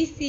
ECE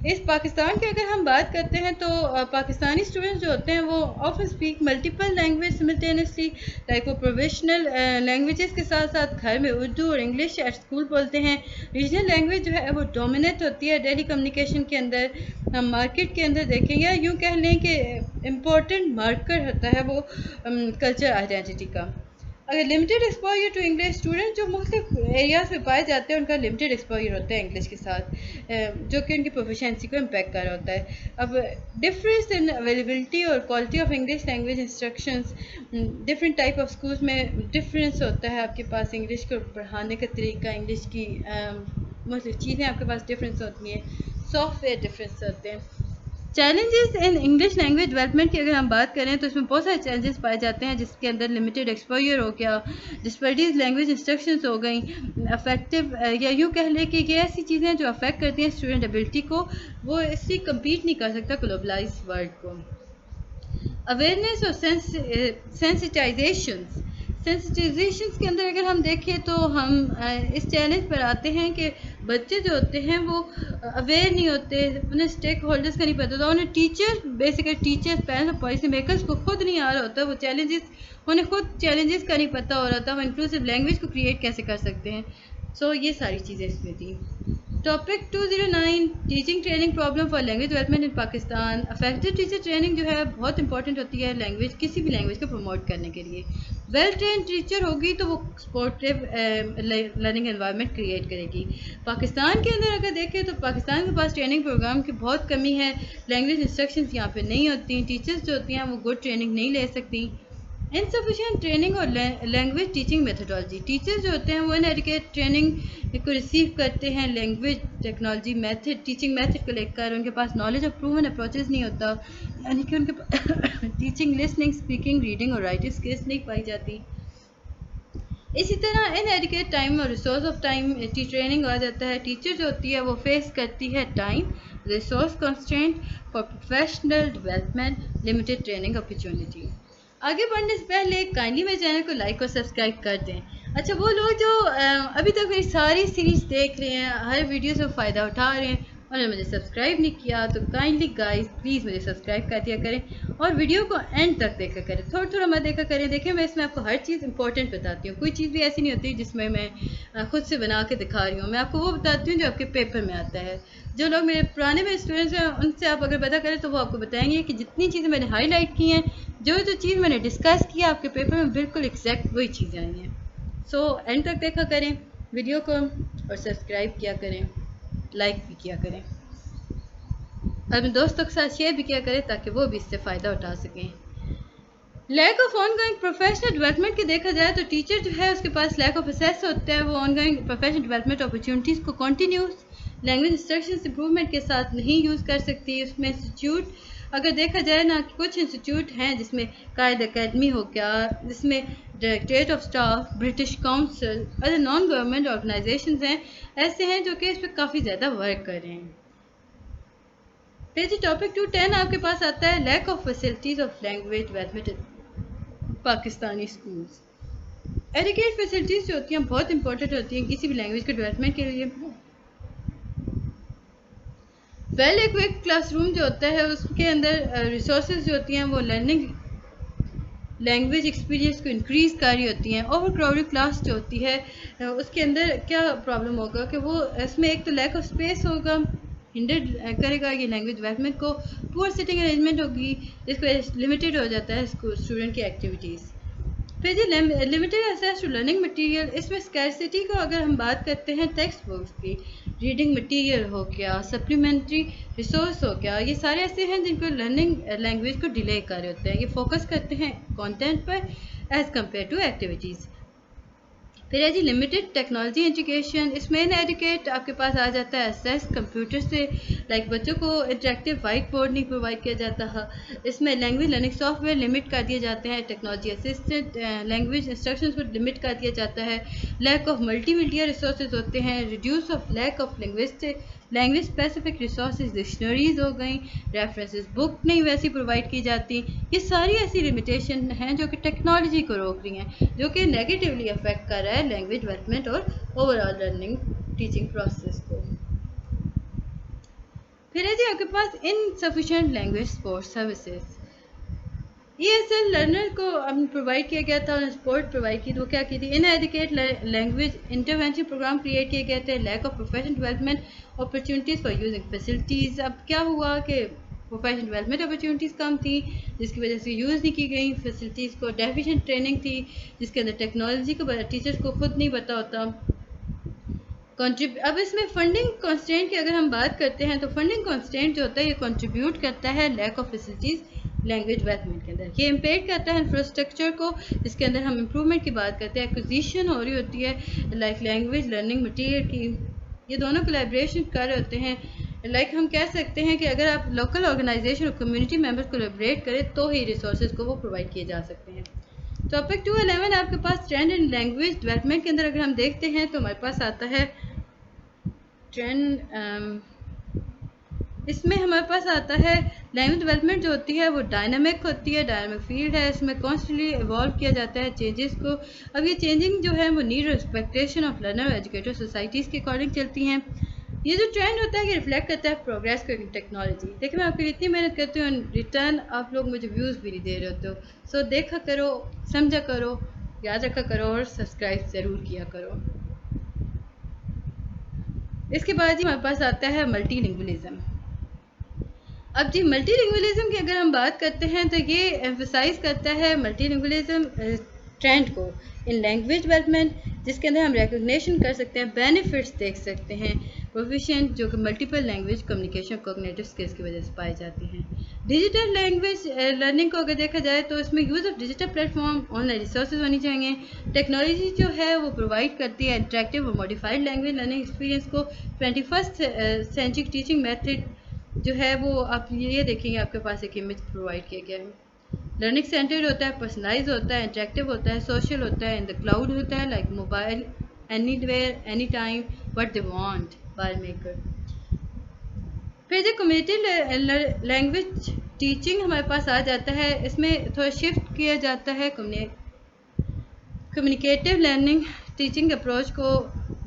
اس پاکستان کی اگر ہم بات کرتے ہیں تو پاکستانی اسٹوڈنٹس جو ہوتے ہیں وہ often speak multiple language simultaneously, like وہ پروفیشنل لینگویجز کے ساتھ ساتھ گھر میں اردو اور انگلش ایٹ اسکول بولتے ہیں. ریجنل لینگویج جو ہے وہ ڈومینیٹ ہوتی ہے ڈیلی کمیونیکیشن کے اندر. ہم مارکیٹ کے اندر دیکھیں یا یوں کہہ لیں کہ امپورٹنٹ مارکر ہوتا ہے وہ کلچر آئیڈینٹی کا. اگر limited exposure to English, student جو مختلف ایریاز میں پائے جاتے ہیں ان کا لمیٹیڈ ایکسپوجر ہوتا ہے انگلش کے ساتھ، جو کہ ان کی پروفیشنسی کو امپیکٹ کر رہا ہوتا ہے. اب ڈفرینس ان اویلیبلٹی اور quality of English language instructions, different type of schools میں ڈفرینس ہوتا ہے. آپ کے پاس انگلش کو پڑھانے کا طریقہ، انگلش کی مختلف چیزیں آپ کے پاس ڈفرینس ہوتی ہیں، سافٹ ویئر ڈفرینس ہوتے ہیں. Challenges in English language development کی اگر ہم بات کریں تو اس میں بہت سارے چیلنجز پائے جاتے ہیں، جس کے اندر لمیٹیڈ ایکسپوجر ہو گیا، ڈسپیرٹیز لینگویج انسٹرکشنز ہو گئیں، افیکٹو یا یوں کہہ لیں کہ یہ ایسی چیزیں ہیں جو افیکٹ کرتی ہیں اسٹوڈنٹ ایبلٹی کو، وہ اس سے کمپیٹ نہیں کر سکتا گلوبلائز ورلڈ کو. اویئرنیس اور سینسٹائزیشنس کے اندر اگر ہم دیکھیں تو ہم اس چیلنج پر آتے ہیں کہ بچے جو ہوتے ہیں وہ اویئر نہیں ہوتے، انہیں اسٹیک ہولڈرس کا نہیں پتہ ہوتا، انہیں بیسیکلی ٹیچرس، پیرنٹس اور پالیسی میکرس کو خود نہیں آ رہا ہوتا، وہ انہیں خود چیلنجز کا نہیں پتہ ہو رہا تھا وہ انکلوسیو لینگویج کو کریٹ کیسے کر سکتے ہیں. سو یہ ساری چیزیں اس میں تھیں. Topic 209 teaching training problem for language development in Pakistan. Effective teacher training جو ہے بہت امپورٹنٹ ہوتی ہے لینگویج، کسی بھی لینگویج کو پروموٹ کرنے کے لیے. ویل ٹرینڈ ٹیچر ہوگی تو وہ سپورٹیو لرننگ انوائرمنٹ کریٹ کرے گی. پاکستان کے اندر اگر دیکھیں تو پاکستان کے پاس ٹریننگ پروگرام کی بہت کمی ہے، لینگویج انسٹرکشنز یہاں پہ نہیں ہوتی، ٹیچرز جو ہوتی ہیں وہ گڈ ٹریننگ نہیں لے سکتی. انسفیشینٹ ٹریننگ اور لینگویج ٹیچنگ میتھڈالوجی. ٹیچرز جو ہوتے ہیں وہ ان ایڈیکیٹ ٹریننگ کو ریسیو کرتے ہیں language technology method, teaching method کو لے کر، ان کے پاس نالج آف پروون اپروچز نہیں ہوتا، یعنی کہ ان کے ٹیچنگ لسننگ اسپیکنگ ریڈنگ اور رائٹنگ اسکلس نہیں پائی جاتی. اسی طرح ان ایڈیکیٹ ٹائم اور ریسورس آف ٹائم ٹریننگ آ جاتا ہے. ٹیچر جو ہوتی ہے وہ فیس کرتی ہے time resource constraint for professional development, limited training opportunity. آگے بڑھنے سے پہلے کائنڈلی میرے چینل کو لائک اور سبسکرائب کر دیں. اچھا، وہ لوگ جو ابھی تک میری ساری سیریز دیکھ رہے ہیں، ہر ویڈیو سے فائدہ اٹھا رہے ہیں اور نے مجھے سبسکرائب نہیں کیا، تو کائنڈلی گائز پلیز مجھے سبسکرائب کر دیا کریں اور ویڈیو کو اینڈ تک دیکھا کریں، تھوڑا تھوڑا مت دیکھا کریں. دیکھیں میں اس میں آپ کو ہر چیز امپورٹنٹ بتاتی ہوں، کوئی چیز بھی ایسی نہیں ہوتی جس میں خود سے بنا کے دکھا رہی ہوں. میں آپ کو وہ بتاتی ہوں جو آپ کے پیپر میں آتا ہے. جو لوگ میرے پرانے میرے اسٹوڈنٹس ہیں ان سے آپ اگر پتہ کریں تو وہ آپ کو بتائیں گے کہ جتنی چیزیں میں نے ہائی لائٹ کی ہیں، جو چیز میں نے ڈسکس کیا آپ کے پیپر میں بالکل ایگزیکٹ وہی چیزیں آئی ہیں. سو اینڈ تک دیکھا کریں ویڈیو کو اور سبسکرائب کیا کریں، لائک بھی کیا کریں اور اپنے دوستوں کے ساتھ شیئر بھی کیا کریں تاکہ وہ بھی اس سے فائدہ اٹھا سکیں. Lack of on going professional development کی دیکھا جائے تو ٹیچر جو ہے اس کے پاس لیک آف اسیس ہوتا ہے، وہ on going professional development opportunities کو کنٹینیوس لینگویج انسٹرکشنز امپروومنٹ کے ساتھ نہیں یوز کر سکتی. اس میں انسٹیٹیوٹ اگر دیکھا جائے نا، کچھ انسٹیٹیوٹ ہیں جس میں قائد اکیڈمی ہو گیا، جس میں directorate of staff, British Council, other non government organizations ہیں، ایسے ہیں جو کہ اس پہ کافی زیادہ ورک کر رہے ہیں. پھر جی ٹاپک 210 آپ کے پاس آتا ہے lack of facilities of language development Pakistani schools. ایڈیکیٹ facilities جو ہوتی ہیں بہت امپورٹنٹ ہوتی ہیں کسی بھی لینگویج کے ڈیولپمنٹ کے لیے. ویل ایکوپڈ کلاس روم جو ہوتا ہے اس کے اندر ریسورسز جو ہوتی ہیں وہ لرننگ لینگویج ایکسپیرینس کو انکریز کر رہی ہوتی ہیں. اوور کراؤڈڈ کلاس جو ہوتی ہے اس کے اندر کیا پرابلم ہوگا کہ وہ اس میں ایک تو لیک آف اسپیس ہوگا، ہنڈر کرے گا یہ لینگویج ڈیولپمنٹ کو. پور سٹنگ ارینجمنٹ ہوگی جس کو لمیٹیڈ ہو جاتا ہے اسٹوڈنٹ کی ایکٹیویٹیز. پھر جی limited access to learning material. اس میں اسکیرسٹی کو اگر ہم بات کرتے ہیں ٹیکسٹ بکس کی، ریڈنگ مٹیریل ہو گیا، سپلیمنٹری ریسورس ہو گیا، یہ سارے ایسے ہیں جن کو لرننگ لینگویج کو ڈیلے کر رہے ہوتے ہیں. یہ فوکس کرتے ہیں کانٹینٹ پر ایز کمپیئر ٹو ایکٹیویٹیز. پھر ہے جی لمیٹیڈ ٹیکنالوجی ایجوکیشن. اس میں ان ایڈوکیٹ آپ کے پاس آ جاتا ہے ایکسیس کمپیوٹر سے، لائک بچوں کو انٹریکٹیو وائٹ بورڈ نہیں پرووائڈ کیا جاتا ہے. اس میں language learning software limit کر دیے جاتے ہیں، ٹیکنالوجی اسسٹنٹ لینگویج انسٹرکشنز کو لمٹ کر دیا جاتا ہے. Lack of multimedia resources ہوتے ہیں، radius of lack of language specific resources, dictionaries ہو گئیں، ریفرنسز بک نہیں ویسی پرووائڈ کی جاتی. یہ ساری ایسی لمیٹیشن ہیں جو کہ ٹیکنالوجی کو روک رہی ہیں، جو کہ نیگیٹیولی افیکٹ کر رہا ہے لینگویج ڈیولپمنٹ اور over all learning teaching process کو. پھر ہے جی آپ کے پاس insufficient language support services. ESL learner کو پرووائڈ کیا گیا تھا اور سپورٹ پرووائڈ کی تو وہ کیا کی تھی انایڈیکیٹ لینگویج انٹرونشن پروگرام کریٹ کیے گئے تھے lack of professional development opportunities for using facilities. اب کیا ہوا کہ پروفیشنل ڈیولپمنٹ اپرچونیٹیز کم تھیں جس کی وجہ سے یوز نہیں کی گئی فیسلٹیز کو. ڈیفیشینٹ ٹریننگ تھی جس کے اندر ٹیکنالوجی کو ٹیچرس کو خود نہیں پتہ ہوتا. اب اس میں فنڈنگ کانسٹینٹ کی اگر ہم بات کرتے ہیں تو فنڈنگ کانسٹینٹ جو ہوتا ہے یہ کنٹریبیوٹ کرتا ہے lack of facilities language development کے اندر. یہ امپیکٹ کرتا ہے انفراسٹرکچر کو جس کے اندر ہم امپرومنٹ کی بات کرتے ہیں. ایکوزیشن ہو رہی ہوتی ہے لائک لینگویج لرننگ مٹیریل کی. یہ دونوں کولیبریشن کر رہے ہوتے ہیں. لائک ہم کہہ سکتے ہیں کہ اگر آپ لوکل آرگنائزیشن اور کمیونٹی ممبرس کولیبریٹ کریں تو ہی ریسورسز کو وہ پرووائڈ کیے جا سکتے ہیں. ٹاپک 211 آپ کے پاس ٹرینڈ ان لینگویج ڈیولپمنٹ کے اندر اگر ہم دیکھتے ہیں تو ہمارے پاس آتا ہے ٹرینڈ. اس میں ہمارے پاس آتا ہے لینگویج ڈیولپمنٹ جو ہوتی ہے وہ ڈائنامک ہوتی ہے. ڈائنامک فیلڈ ہے. اس میں کانسٹنٹلی ایوالو کیا جاتا ہے چینجز کو. اب یہ چینجنگ جو ہے وہ نیڈ اور ایکسپیکٹیشن آف لرنر اور ایجوکیٹر سوسائٹیز کے اکارڈنگ چلتی ہیں. یہ جو ٹرینڈ ہوتا ہے یہ ریفلیکٹ کرتا ہے پروگریس کو ٹیکنالوجی. دیکھیں میں آپ کے لیے اتنی محنت کرتی ہوں ریٹرن آپ لوگ مجھے ویوز بھی نہیں دے رہے ہوتے ہو. سو دیکھا کرو سمجھا کرو یاد رکھا کرو اور سبسکرائب ضرور کیا کرو. اس کے بعد ہمارے پاس آتا ہے ملٹی لنگولیزم. اب جی ملٹی لنگولیزم کی اگر ہم بات کرتے ہیں تو یہ ایمفسائز کرتا ہے ملٹی لنگولیزم ٹرینڈ کو ان لینگویج ڈیولپمنٹ جس کے اندر ہم ریکگنیشن کر سکتے ہیں بینیفٹس دیکھ سکتے ہیں پروفیشنٹ جو کہ multiple language communication cognitive skills کی وجہ سے پائی جاتی ہیں. ڈیجیٹل لینگویج لرننگ کو اگر دیکھا جائے تو اس میں use of digital plate form on line resources ہونی چاہیے. ٹیکنالوجی جو ہے وہ پرووائڈ کرتی ہے انٹریکٹیو اور ماڈیفائڈ لینگویج لرننگ ایکسپیرینس کو. 21 سینچری ٹیچنگ میتھڈ جو ہے وہ آپ یہ دیکھیں گے آپ کے پاس ایک امیج پرووائڈ کیا گیا ہے. لرننگ سینٹرڈ ہوتا ہے پرسنلائز ہوتا ہے انٹریکٹیو ہوتا ہے سوشل ہوتا ہے ان دا کلاؤڈ ہوتا ہے like mobile any where any time what they want file maker. پھر جو کمیونٹی لینگویج ٹیچنگ ہمارے پاس آ جاتا ہے. اس میں تھوڑا شفٹ کیا جاتا ہے کمیونیکیٹیو لرننگ ٹیچنگ اپروچ کو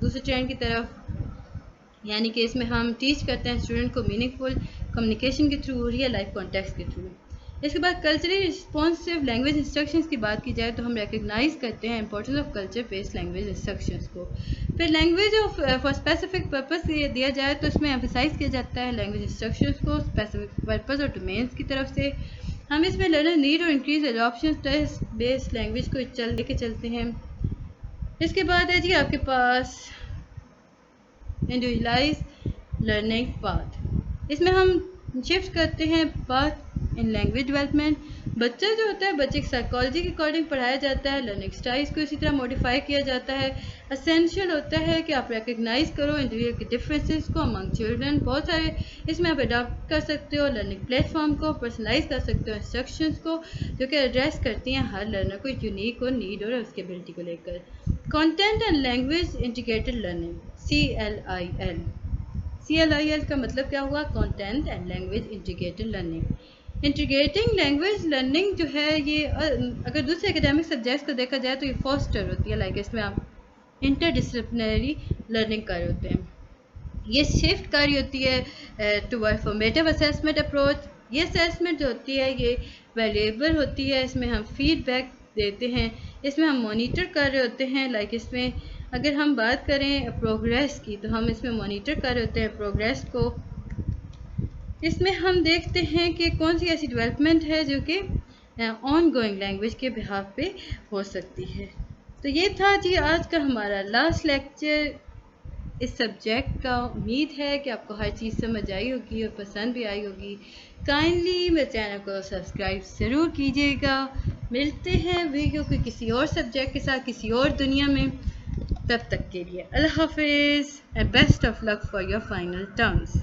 دوسرے ٹرینڈ کی طرف. یعنی کہ اس میں ہم ٹیچ کرتے ہیں اسٹوڈنٹ کو میننگ فل کمیونیکیشن کے تھرو ریئل لائف کانٹیکس کے تھرو. اس کے بعد کلچرلی رسپانسو لینگویج انسٹرکشنز کی بات کی جائے تو ہم ریکگنائز کرتے ہیں importance of culture based language instructions کو. پھر لینگویج فار اسپیسیفک پرپز دیا جائے تو اس میں ایمفسائز کیا جاتا ہے لینگویج انسٹرکشنز کو اسپیسیفک پرپز اور ڈومینس کی طرف سے. ہم اس میں لرنر نیڈ اور increase adaption test based language کو لے کے چلتے ہیں. اس کے بعد ہے جی آپ کے پاس انڈیویجولائز لرننگ پاتھ. اس میں ہم شفٹ کرتے ہیں پاتھ ان لینگویج ڈیولپمنٹ. بچہ جو ہوتا ہے بچے کی سائیکالوجی کے اکارڈنگ پڑھایا جاتا ہے. لرننگ اسٹائلس کو اسی طرح موڈیفائی کیا جاتا ہے. اسینشیل ہوتا ہے کہ آپ ریکگنائز کرو انڈیویجول کے ڈفرینسز کو امنگ چلڈرن. بہت سارے اس میں آپ اڈاپٹ کر سکتے ہو لرننگ پلیٹ فارم کو پرسنلائز کر سکتے ہو انسٹرکشنز کو جو کہ ایڈریس کرتی ہیں ہر لرنر کو یونیک اور نیڈ اور اس کے ابلٹی کو لے کر. Content and language integrated learning CLIL. CLIL کا مطلب کیا ہوا content and language integrated learning. Integrating language learning جو ہے یہ اگر دوسرے اکیڈیمک سبجیکٹس کو دیکھا جائے تو یہ فاسٹر ہوتی ہے لائک اس میں آپ انٹر ڈسپلنری لرننگ کر رہے ہوتے ہیں. یہ شفٹ کر رہی ہوتی ہے ٹوورڈ فارمیٹیو اسیسمنٹ اپروچ. یہ اسیسمنٹ جو ہوتی ہے یہ ویریبل ہوتی ہے. اس میں ہم فیڈ بیک دیتے ہیں. اس میں ہم مانیٹر کر رہے ہوتے ہیں لائک اس میں اگر ہم بات کریں پروگریس کی تو ہم اس میں مانیٹر کر رہے ہوتے ہیں پروگریس کو. اس میں ہم دیکھتے ہیں کہ کون سی ایسی ڈیولپمنٹ ہے جو کہ آن گوئنگ لینگویج کے بہاف پہ ہو سکتی ہے. تو یہ تھا جی آج کا ہمارا لاسٹ لیکچر اس سبجیکٹ کا. امید ہے کہ آپ کو ہر چیز سمجھ آئی ہوگی اور پسند بھی آئی ہوگی. کائنڈلی میرے چینل کو سبسکرائب ضرور کیجیے گا. ملتے ہیں ویڈیو کے کسی اور سبجیکٹ کے ساتھ کسی اور دنیا میں. تب تک کے لیے اللہ حافظ and best of luck for your final terms.